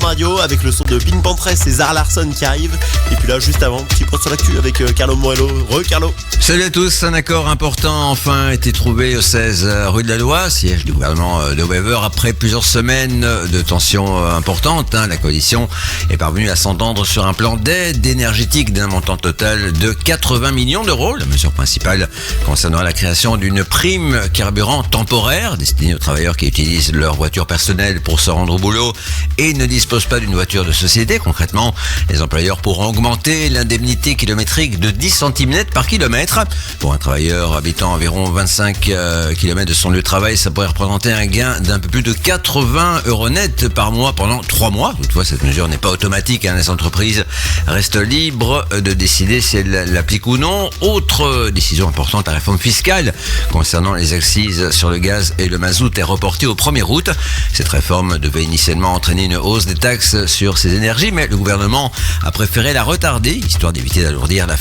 Radio avec le son de Pink Panthers et Zara Larsson qui arrive. Et puis là, juste avant, petit point sur l'actu avec Carlo Morello. Carlo. Salut à tous, un accord important a enfin été trouvé au 16 rue de la Loi, siège du gouvernement de Wever. Après plusieurs semaines de tensions importantes, la coalition est parvenue à s'entendre sur un plan d'aide énergétique d'un montant total de 80 millions d'euros. La mesure principale concernera la création d'une prime carburant temporaire destinée aux travailleurs qui utilisent leur voiture personnelle pour se rendre au boulot et ne disposent pas d'une voiture de société. Concrètement, les employeurs pourront augmenter l'indemnité kilométrique de 10 centimes net par kilomètre. Pour un travailleur habitant environ 25 km de son lieu de travail, ça pourrait représenter un gain d'un peu plus de 80 € net par mois pendant 3 mois. Toutefois, cette mesure n'est pas automatique. Les entreprises restent libres de décider si elles l'appliquent ou non. Autre décision importante, la réforme fiscale concernant les accises sur le gaz et le mazout est reportée au 1er août. Cette réforme devait initialement entraîner une hausse des taxes sur ces énergies, mais le gouvernement a préféré la retarder, histoire d'éviter d'alourdir la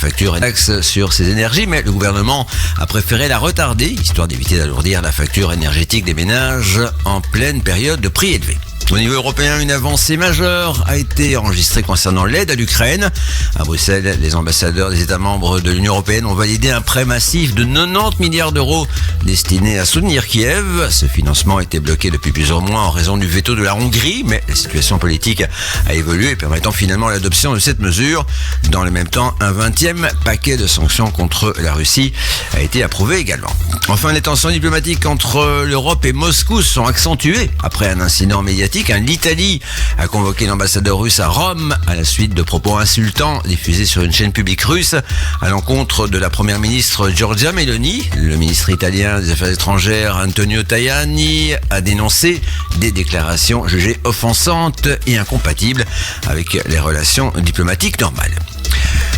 facture énergétique des ménages en pleine période de prix élevés. Au niveau européen, une avancée majeure a été enregistrée concernant l'aide à l'Ukraine. À Bruxelles, les ambassadeurs des États membres de l'Union européenne ont validé un prêt massif de 90 milliards d'euros destiné à soutenir Kiev. Ce financement était bloqué depuis plusieurs mois en raison du veto de la Hongrie, mais la situation politique a évolué, permettant finalement l'adoption de cette mesure. Dans le même temps, un 20e paquet de sanctions contre la Russie a été approuvé également. Enfin, les tensions diplomatiques entre l'Europe et Moscou sont accentuées après un incident médiatique. L'Italie a convoqué l'ambassadeur russe à Rome à la suite de propos insultants diffusés sur une chaîne publique russe à l'encontre de la première ministre Giorgia Meloni. Le ministre italien des Affaires étrangères Antonio Tajani a dénoncé des déclarations jugées offensantes et incompatibles avec les relations diplomatiques normales.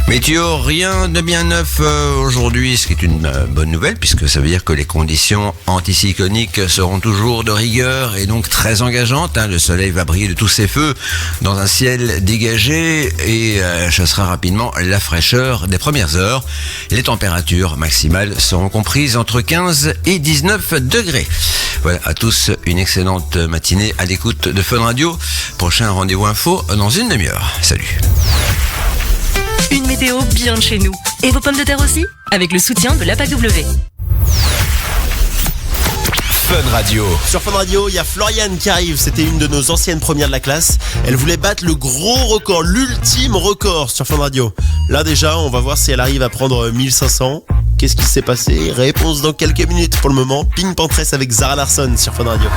Météo, rien de bien neuf aujourd'hui, ce qui est une bonne nouvelle puisque ça veut dire que les conditions anticycloniques seront toujours de rigueur et donc très engageantes. Le soleil va briller de tous ses feux dans un ciel dégagé et chassera rapidement la fraîcheur des premières heures. Les températures maximales seront comprises entre 15 et 19 degrés. Voilà, à tous une excellente matinée à l'écoute de Fun Radio. Prochain rendez-vous info dans une demi-heure. Salut. Une météo bien de chez nous. Et vos pommes de terre aussi? Avec le soutien de l'APAW. Fun Radio. Sur Fun Radio, il y a Floriane qui arrive. C'était une de nos anciennes premières de la classe. Elle voulait battre le gros record, l'ultime record sur Fun Radio. Là déjà, on va voir si elle arrive à prendre 1500. Qu'est-ce qui s'est passé? Réponse dans quelques minutes. Pour le moment, Pink Panthers avec Zara Larsson sur Fun Radio.